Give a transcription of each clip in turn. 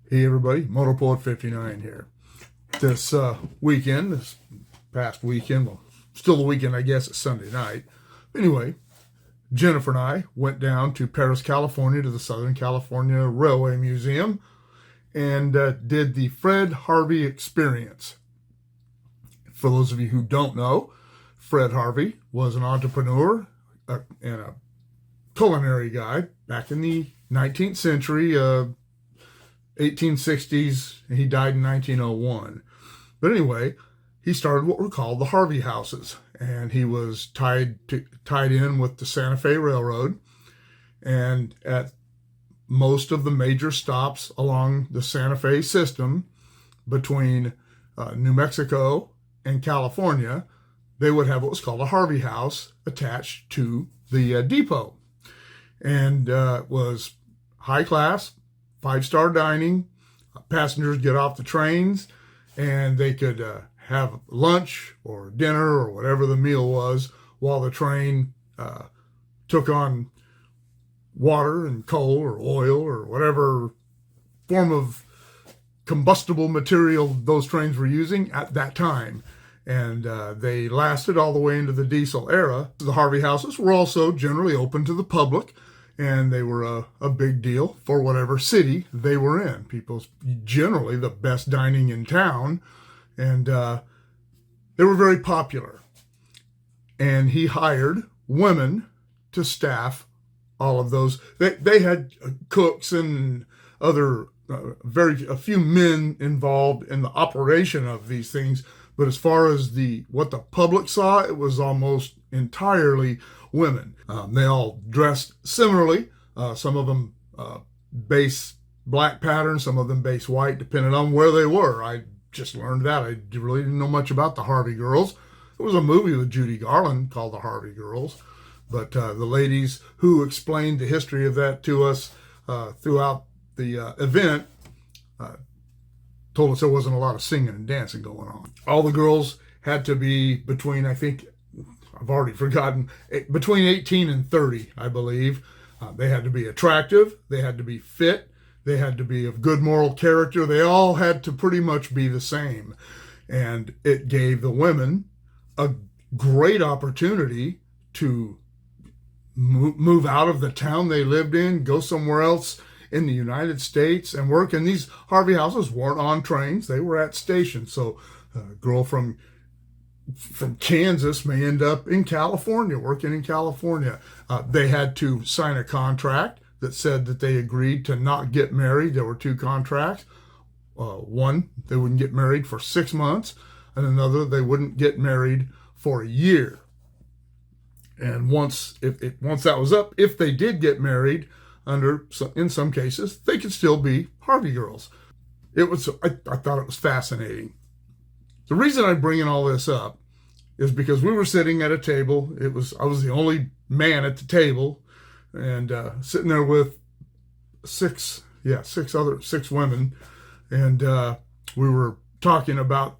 Hey everybody, Motorpoet 59 here. This past weekend, well, still the weekend, I guess it's Sunday night. Anyway, Jennifer and I went down to Paris, California to the Southern California Railway Museum and did the Fred Harvey experience. For those of you who don't know, Fred Harvey was an entrepreneur and a culinary guy back in the 19th century, 1860s, and he died in 1901. But anyway, he started what were called the Harvey houses, and he was tied in with the Santa Fe Railroad, and at most of the major stops along the Santa Fe system between New Mexico and California, they would have what was called a Harvey house attached to the depot, and was high class, 5-star dining. Passengers get off the trains and they could have lunch or dinner or whatever the meal was while the train took on water and coal or oil or whatever form of combustible material those trains were using at that time. And they lasted all the way into the diesel era. The Harvey houses were also generally open to the public, and they were a big deal for whatever city they were in. People's generally the best dining in town, and they were very popular. And he hired women to staff all of those. They had cooks and other a few men involved in the operation of these things. But as far as what the public saw, it was almost entirely women. They all dressed similarly. Some of them base black patterns, some of them base white, depending on where they were. I just learned that. I really didn't know much about the Harvey Girls. There was a movie with Judy Garland called The Harvey Girls. But the ladies who explained the history of that to us throughout the event told us there wasn't a lot of singing and dancing going on. All the girls had to be between, I think, I've already forgotten, between 18 and 30, I believe. They had to be attractive, they had to be fit, they had to be of good moral character. They all had to pretty much be the same. And it gave the women a great opportunity to move out of the town they lived in, go somewhere else in the United States and work. And these Harvey houses weren't on trains, they were at stations. So a girl from Kansas may end up in California, working in California. They had to sign a contract that said that they agreed to not get married. There were 2 contracts. One, they wouldn't get married for 6 months, and another, they wouldn't get married for a year. And once that was up, if they did get married, in some cases, they could still be Harvey Girls. I thought it was fascinating. The reason I'm bringing all this up is because we were sitting at a table. I was the only man at the table, and sitting there with six women, and we were talking about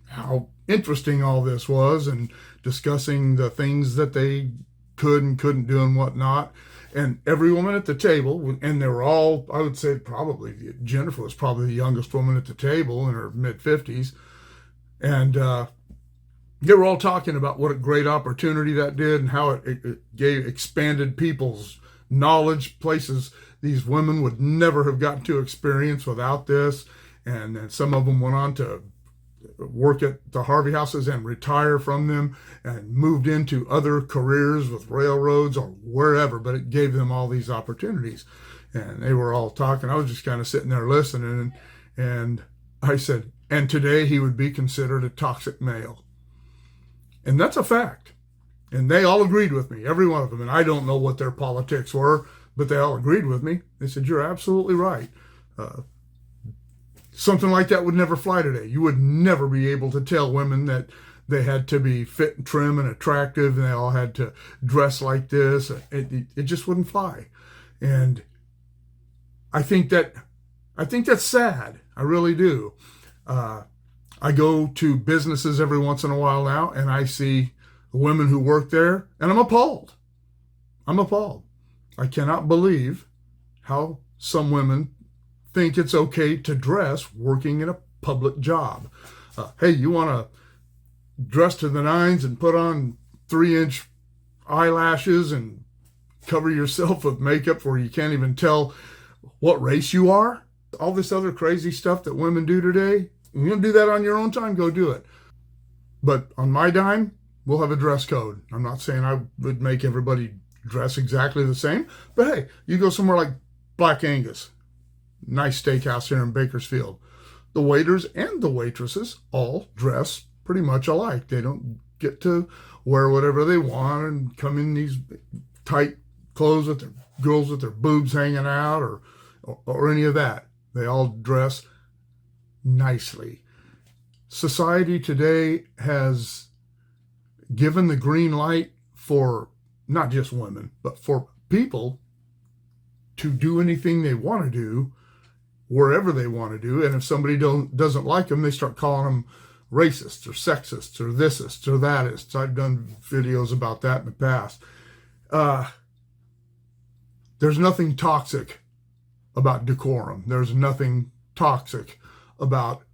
how interesting all this was, and discussing the things that they could and couldn't do and whatnot. And every woman at the table, and they were all, I would say probably, Jennifer was probably the youngest woman at the table in her mid-50s. And they were all talking about what a great opportunity that did, and how it expanded people's knowledge, places these women would never have gotten to experience without this. And then some of them went on to work at the Harvey houses and retire from them and moved into other careers with railroads or wherever, but it gave them all these opportunities. And they were all talking. I was just kind of sitting there listening, and I said, and today he would be considered a toxic male. And that's a fact. And they all agreed with me, every one of them. And I don't know what their politics were, but they all agreed with me. They said, you're absolutely right. Something like that would never fly today. You would never be able to tell women that they had to be fit and trim and attractive, and they all had to dress like this. It just wouldn't fly. And I think that's sad. I really do. I go to businesses every once in a while now, and I see the women who work there, and I'm appalled. I cannot believe how some women think it's okay to dress working in a public job. Hey, you want to dress to the nines and put on 3-inch eyelashes and cover yourself with makeup where you can't even tell what race you are? All this other crazy stuff that women do today, you're going to do that on your own time, go do it. But on my dime, we'll have a dress code. I'm not saying I would make everybody dress exactly the same, but hey, you go somewhere like Black Angus, nice steakhouse here in Bakersfield. The waiters and the waitresses all dress pretty much alike. They don't get to wear whatever they want and come in these tight clothes with their girls with their boobs hanging out or any of that. They all dress nicely. Society today has given the green light for not just women, but for people to do anything they want to do, wherever they want to do. And if somebody doesn't like them, they start calling them racists or sexists or thisists or thatists. I've done videos about that in the past. There's nothing toxic about decorum. There's nothing toxic about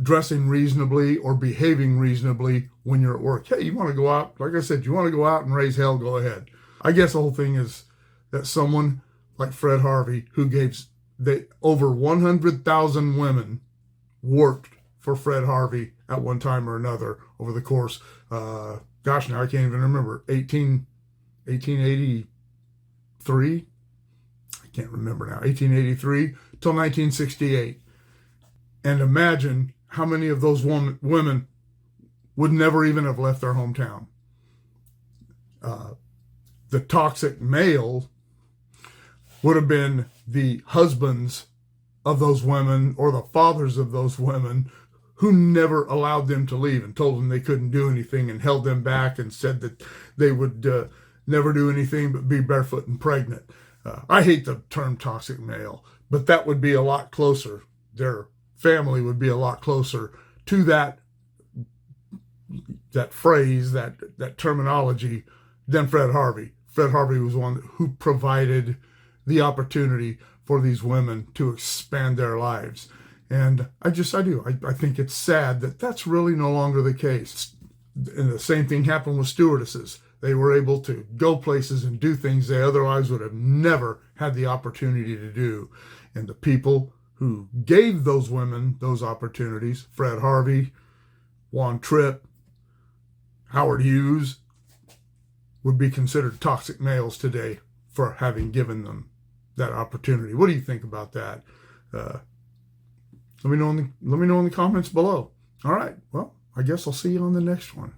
dressing reasonably or behaving reasonably when you're at work. Hey, you want to go out? Like I said, you want to go out and raise hell, go ahead. I guess the whole thing is that someone like Fred Harvey, who gave over 100,000 women worked for Fred Harvey at one time or another over the course, now I can't even remember, 1883? I can't remember now, 1883 till 1968. And imagine how many of those women would never even have left their hometown. The toxic male would have been the husbands of those women or the fathers of those women who never allowed them to leave and told them they couldn't do anything and held them back and said that they would never do anything but be barefoot and pregnant. I hate the term toxic male, but that would be a lot closer. Their family would be a lot closer to that phrase, that terminology than Fred Harvey. Fred Harvey was one who provided the opportunity for these women to expand their lives. And I think it's sad that that's really no longer the case. And the same thing happened with stewardesses. They were able to go places and do things they otherwise would have never had the opportunity to do. And the people who gave those women those opportunities, Fred Harvey, Juan Tripp, Howard Hughes, would be considered toxic males today for having given them that opportunity. What do you think about that? Let me know in the comments below. All right. Well, I guess I'll see you on the next one.